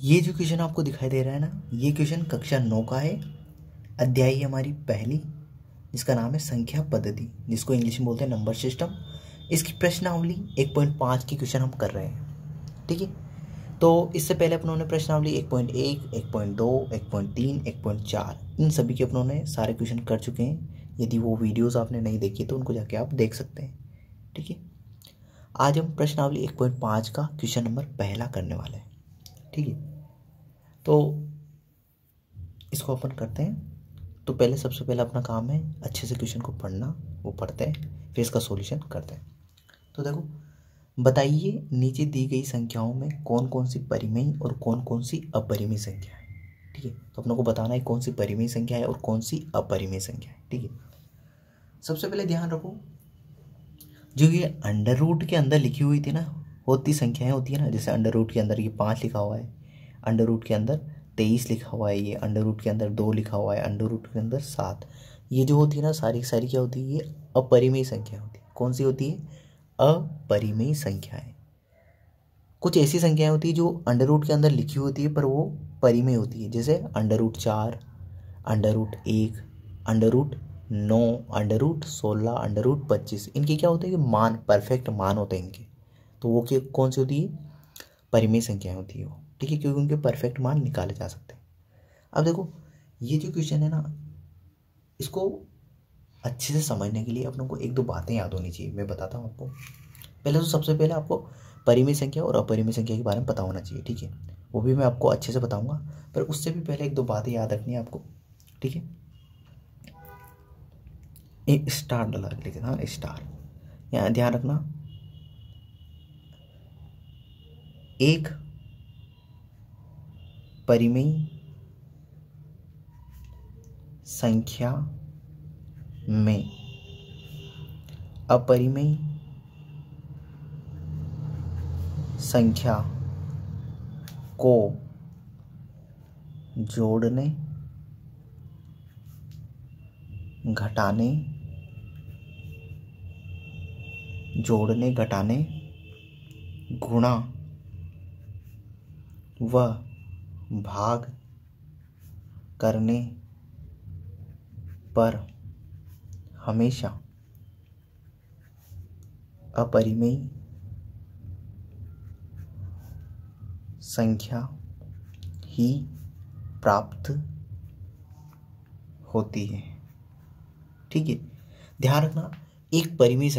ये जो क्वेश्चन आपको दिखाई दे रहा है ना, ये क्वेश्चन कक्षा 9 का है, अध्याय हमारी पहली, जिसका नाम है संख्या पद्धति, जिसको इंग्लिश में बोलते हैं नंबर सिस्टम। इसकी प्रश्नावली 1.5 की क्वेश्चन हम कर रहे हैं, ठीक है। तो इससे पहले अपनों ने प्रश्नावली 1.1, 1.2, 1.3, 1.4 इन सभी के अपनों ने सारे क्वेश्चन कर चुके हैं। यदि वो वीडियोस आपने नहीं देखी तो उनको जाके आप देख सकते हैं, ठीक है। आज हम प्रश्नावली 1.5 का क्वेश्चन नंबर पहला करने वाले हैं, ठीक है। तो इसको अपन करते हैं। तो पहले सबसे पहले अपना काम है अच्छे से क्वेश्चन को पढ़ना, वो पढ़ते हैं फिर इसका सॉल्यूशन करते हैं। तो देखो, बताइए नीचे दी गई संख्याओं में कौन कौन सी परिमेय और कौन कौन सी अपरिमेय संख्या है, ठीक है। तो अपनों को बताना है कौन सी परिमेय संख्या है और कौन सी अपरिमेय संख्या है, ठीक है। सबसे पहले ध्यान रखो, जो ये अंडर रूट के अंदर लिखी हुई थी ना, होती संख्याएं होती है ना, जैसे अंडर रूट के अंदर ये 5 लिखा हुआ है, अंडर रूट के अंदर 23 लिखा हुआ है, ये अंडर रूट के अंदर 2 लिखा हुआ है, अंडर रूट के अंदर 7, ये जो होती है ना सारी सारी क्या होती है, ये अपरिमेय संख्या होती है। कौन सी होती है? अपरिमेय संख्याएं। कुछ ऐसी संख्याएं होती है जो अंडर रूट के अंदर लिखी होती है पर वो परिमेय होती है, जैसे under root 4, under root 1, under root 9, under root 16, under root 25। इनके क्या होते हैं कि मान, परफेक्ट मान होते हैं इनके। तो वो क्या, कौन सी होती है? परिमेय संख्याएं होती है वो, ठीक है, क्योंकि उनके परफेक्ट मान निकाले जा सकते हैं। अब देखो, ये जो क्वेश्चन है ना, इसको अच्छे से समझने के लिए अपनों को एक दो बातें याद होनी चाहिए। मैं बताता हूँ आपको। पहले तो सबसे पहले आपको परिमेय संख्या और अपरिमेय संख्या के बारे में पता होना चाहिए, ठीक है। वो भी मैं आपको अच्छे से बताऊंगा, पर उससे भी पहले एक दो बातें याद रखनी है आपको, ठीक है। एक स्टार डाला लिखे था, स्टार, यहाँ ध्यान रखना। एक परिमेय संख्या में अपरिमेय संख्या को जोड़ने, घटाने, जोड़ने, घटाने, गुणा व भाग करने पर हमेशा अपरिमेय संख्या ही प्राप्त होती है, ठीक है। ध्यान रखना, एक परिमेय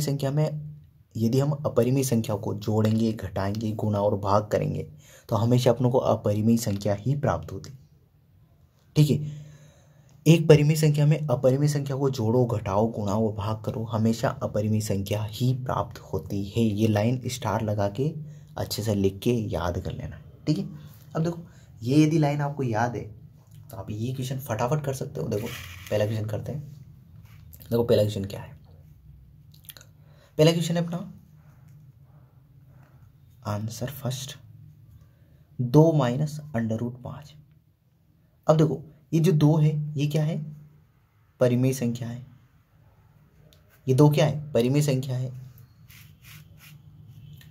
संख्या में यदि हम अपरिमेय संख्या को जोड़ेंगे, घटाएंगे, गुणा और भाग करेंगे तो हमेशा अपनों को अपरिमेय संख्या ही प्राप्त होती, ठीक है। एक परिमेय संख्या में अपरिमेय संख्या को जोड़ो, घटाओ, गुणाओ, भाग करो, हमेशा अपरिमेय संख्या ही प्राप्त होती है। ये लाइन स्टार लगा के अच्छे से लिख के याद कर लेना, ठीक है। अब देखो, ये यदि लाइन आपको याद है तो आप ये क्वेश्चन फटाफट कर सकते हो। देखो, पहला क्वेश्चन करते हैं। देखो पहला क्वेश्चन क्या है। पहला क्वेश्चन है अपना, answer first, 2 minus under root 5। अब देखो, ये जो 2 है ये क्या है? परिमेय संख्या है। ये 2 क्या है? परिमेय संख्या है,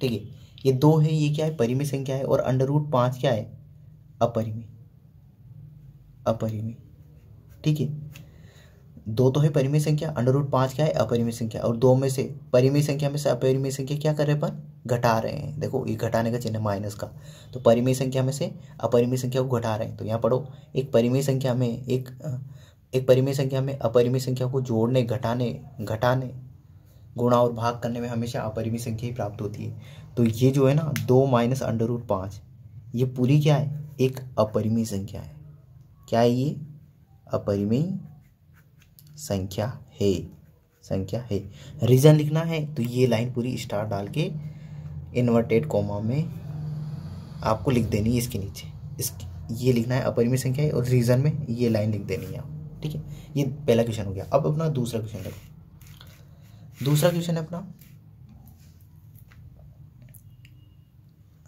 ठीक है। ये 2 है, ये क्या है? परिमेय संख्या है। और अंडर रूट 5 क्या है? अपरिमेय, अपरिमेय, ठीक है। 2 तो है परिमेय संख्या, अंडर रूट 5 क्या है? अपरिमेय संख्या। और 2 में से परिमेय संख्या में से अपरिमेय संख्या क्या कर रहे हैं अपन? घटा रहे हैं। देखो, ये घटाने का चिन्ह माइनस का, तो परिमेय संख्या में से अपरिमेय संख्या को घटा रहे हैं। तो यहाँ पढ़ो, एक परिमेय संख्या में एक परिमेय संख्या में अपरिमेय संख्या को जोड़ने, घटाने, गुणा और भाग करने में हमेशा अपरिमेय संख्या ही प्राप्त होती है। तो ये जो है ना 2 माइनस अंडर रूट 5, ये पूरी क्या है? एक अपरिमेय संख्या है। क्या है ये? अपरिमेय संख्या है। रीजन लिखना है तो ये लाइन पूरी स्टार डाल के इन्वर्टेड कॉमा में आपको लिख देनी है, इसके नीचे ये लिखना है अपरिमेय संख्या है, और रीजन में ये लाइन लिख देनी है आप, ठीक है। ये पहला क्वेश्चन हो गया। अब अपना दूसरा क्वेश्चन देखो। दूसरा क्वेश्चन है अपना,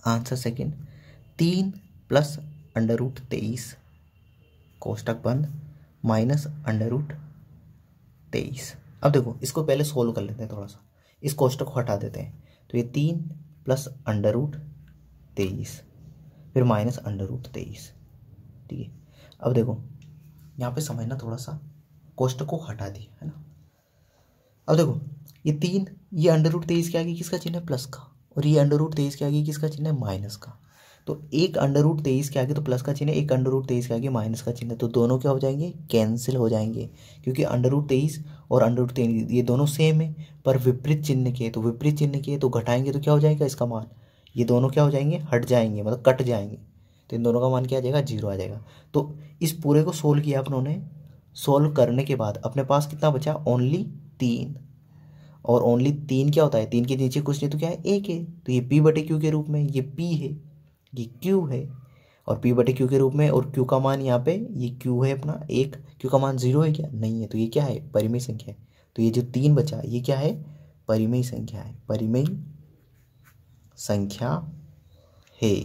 answer second, 3 plus under root 23 कोष्टक बंद माइनस अंडर रूट 23। अब देखो, इसको पहले सोल्व कर लेते हैं थोड़ा सा, इस कोष्टक को हटा देते हैं। तो ये 3 प्लस अंडर रूट 23 फिर माइनस √23। ठीक है, अब देखो यहाँ पे समझना थोड़ा सा, कोष्टक को हटा दिया है ना। अब देखो ये 3, ये √23 के आगे किसका चिन्ह है? प्लस का, और ये √23 के आगे किसका चिन्ह है? माइनस का। तो एक √23 के आगे तो प्लस का चिन्ह है, एक √23 के आगे माइनस का चिन्ह है, तो दोनों क्या हो जाएंगे? कैंसिल हो जाएंगे, क्योंकि √23 और √23 ये दोनों सेम है पर विपरीत चिन्ह के, तो विपरीत चिन्ह के तो घटाएंगे तो क्या हो जाएगा इसका मान? ये दोनों क्या हो जाएंगे? हट जाएंगे, मतलब कट जाएंगे, तो इन दोनों का मान क्या आ जाएगा? 0 आ जाएगा। तो इस पूरे को सोल्व किया अपनों, सोल्व करने के बाद अपने पास कितना बचा? ओनली 3, और ओनली 3 क्या होता है? 3 के नीचे कुछ नहीं तो क्या है? 1 है, तो ये P/Q के रूप में, ये P है, ये Q है, और P/Q के रूप में, और Q का मान यहाँ पे ये Q है अपना 1, Q का मान 0 है क्या? नहीं है, तो ये क्या है? परिमेय संख्या है। तो ये जो 3 बचा ये क्या है? परिमेय संख्या है, परिमेय संख्या है।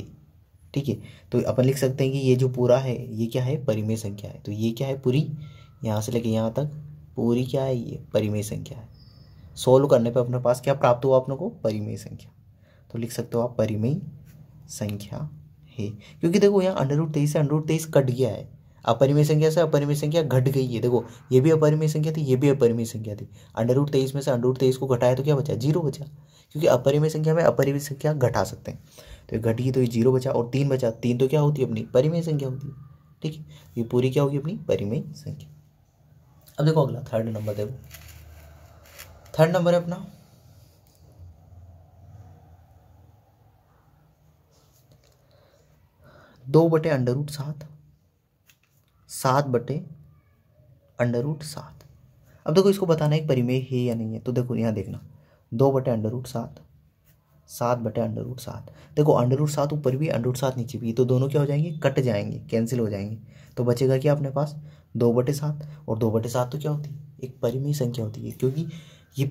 ठीक है, तो अपन लिख सकते हैं कि ये जो पूरा है ये क्या है? परिमेय संख्या है। तो ये क्या है? पूरी यहाँ से लेके यहाँ तक पूरी क्या है? ये परिमेय संख्या है। सोल्व करने पे अपने पास क्या प्राप्त हुआ अपने को? परिमेय संख्या। तो लिख सकते हो आप परिमेय संख्या है, क्योंकि देखो यहाँ √23 से √23 कट गया है, अपरिमेय संख्या से अपरिमेय संख्या घट गई है। देखो ये भी अपरिमेय संख्या थी, ये भी अपरिमेय संख्या थी, √23 में से √23 को घटाया तो क्या बचा? 0 बचा, क्योंकि अपरिमेय संख्या में अपरिमेय संख्या घटा सकते हैं, तो ये घट गई तो ये 0 बचा, और 3 बचा। 3 तो क्या होती है? अपनी परिमेय संख्या होती है। ठीक है, ये पूरी क्या होगी? अपनी परिमेय संख्या। अब देखो अगला थर्ड नंबर, देखो थर्ड नंबर है अपना 2/√7, 7/√7। अब देखो इसको बताना है परिमेय है या नहीं है, तो देखो यहाँ देखना 2/√7, 7/√7। देखो √7 ऊपर भी √7 नीचे भी, तो दोनों क्या हो जाएंगे? कट जाएंगे, कैंसिल हो जाएंगे, तो बचेगा क्या अपने पास? 2/7, और 2/7 तो क्या होती है? एक परिमेय संख्या होती है, क्योंकि ये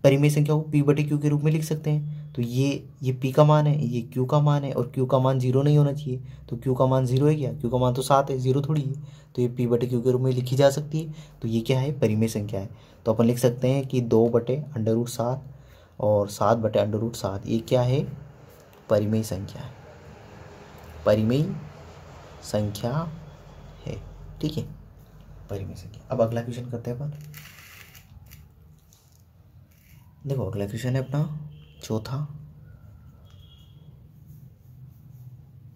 परिमेय संख्या को P/Q के रूप में लिख सकते हैं। तो ये P का मान है, ये Q का मान है, और Q का मान 0 नहीं होना चाहिए, तो Q का मान 0 है क्या? Q का मान तो 7 है, 0 थोड़ी है, तो ये P/Q के रूप में लिखी जा सकती है। तो ये क्या है? परिमेय संख्या है। तो अपन लिख सकते हैं कि 2/√7 और 7/√7 ये क्या है? परिमेय संख्या है, परिमेय संख्या है। ठीक है, परिमेय संख्या। अब अगला क्वेश्चन करते हैं अपन। देखो अगला क्वेश्चन है अपना चौथा,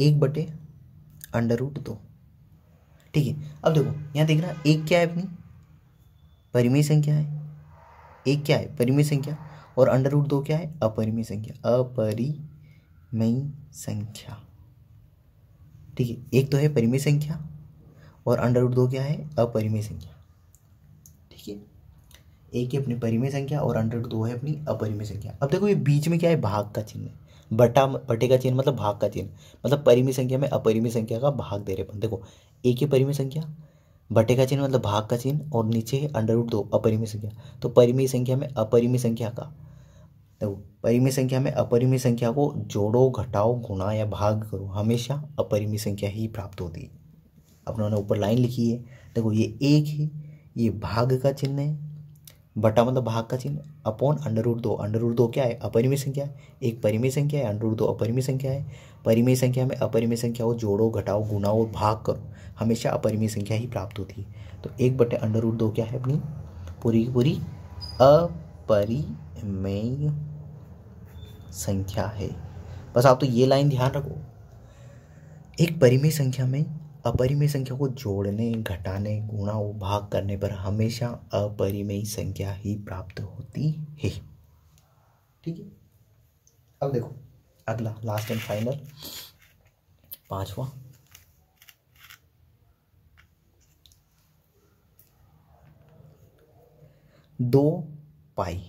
1/√2। ठीक है, अब देखो यहाँ देखना, एक क्या है? अपनी परिमेय संख्या है, एक क्या है? परिमेय संख्या, और √2 क्या है? अपरिमेय संख्या, अपरिमेय संख्या। ठीक है, एक तो है परिमेय संख्या और √2 क्या है? अपरिमेय संख्या। ठीक है, एक है अपनी परिमेय संख्या और √2 है अपनी अपरिमेय संख्या। अब देखो ये बीच में क्या है? भाग का चिन्ह है, बटे का चिन्ह मतलब भाग का चिन्ह, मतलब परिमेय संख्या में अपरिमेय संख्या का भाग दे रहे अपन। देखो एक है परिमेय संख्या, बटे का चिन्ह मतलब भाग का चिन्ह, और नीचे है √2 अपरिमेय संख्या। तो परिमेय संख्या में अपरिमेय संख्या का, देखो परिमेय संख्या में अपरिमेय संख्या को जोड़ो, घटाओ, गुणा या भाग करो, हमेशा अपरिमेय संख्या ही प्राप्त होती है। अपनों ने ऊपर लाइन लिखी है, देखो ये एक है, ये भाग का चिन्ह है, बटा मतलब भाग का चिन्ह, अपॉन √2। √2 क्या है? अपरिमेय संख्या है, एक परिमेय संख्या है, √2 अपरिमेय संख्या है। परिमेय संख्या में अपरिमेय संख्या को जोड़ो, घटाओ, गुणाओ, भाग करो, हमेशा अपरिमेय संख्या ही प्राप्त होती है। तो 1/√2 क्या है? अपनी पूरी की पूरी अपरिमेय संख्या है। बस आप तो ये लाइन ध्यान रखो, एक परिमेय संख्या में अपरिमेय संख्या को जोड़ने, घटाने, गुणा और भाग करने पर हमेशा अपरिमेय संख्या ही प्राप्त होती है। ठीक है, अब देखो अगला लास्ट एंड फाइनल पांचवा, दो पाई।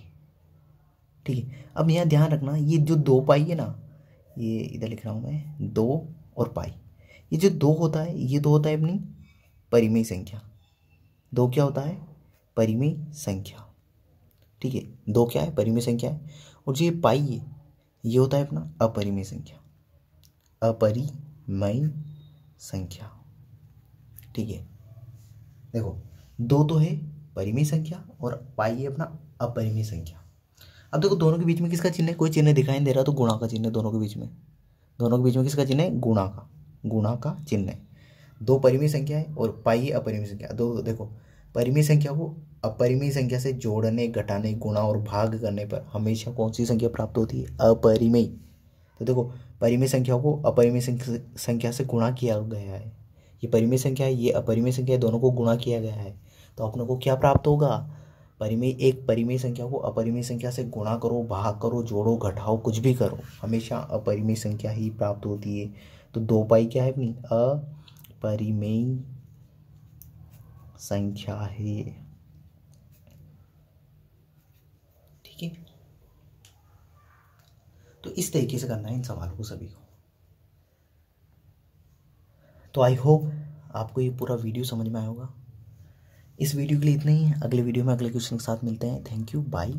ठीक है, अब यहाँ ध्यान रखना, ये जो 2 पाई है ना, ये इधर लिख रहा हूँ मैं 2 और पाई, ये जो 2 होता है, ये 2 होता है अपनी परिमेय संख्या। 2 क्या होता है? परिमेय संख्या। ठीक है, 2 क्या है? परिमेय संख्या है। और जो ये पाई है, ये होता है अपना अपरिमेय संख्या, अपरिमेय संख्या। ठीक है, देखो 2 तो है परिमेय संख्या और पाई है अपना अपरिमेय संख्या। अब देखो दोनों के बीच में किसका चिन्ह है? कोई चिन्ह दिखाई नहीं दे रहा, तो गुणा का चिन्ह है दोनों के बीच में। दोनों के बीच में किसका चिन्ह है? गुणा का। गुणा का चिन्ह है। दो परिमेय संख्या है और पाई अपरिमेय संख्या। दो देखो, परिमेय संख्या को अपरिमेय संख्या से जोड़ने, घटाने, गुणा और भाग करने पर हमेशा कौन सी संख्या प्राप्त होती है? अपरिमेय। तो देखो, परिमेय संख्या को अपरिमेय संख्या से गुणा किया गया है, ये परिमेय संख्या है, ये अपरिमेय संख्या है, दोनों को गुणा किया गया है, तो अपने को क्या प्राप्त होगा? एक परिमेय संख्या को अपरिमेय संख्या से गुणा करो, भाग करो, जोड़ो, घटाओ, कुछ भी करो, हमेशा अपरिमेय संख्या ही प्राप्त होती है। तो 2 पाई क्या है अपनी? अपरिमेय संख्या है। ठीक है, तो इस तरीके से करना है इन सवालों को सभी को। तो आई होप आपको ये पूरा वीडियो समझ में आया होगा। इस वीडियो के लिए इतना ही। अगले वीडियो में अगले क्वेश्चन के साथ मिलते हैं। Thank you, bye.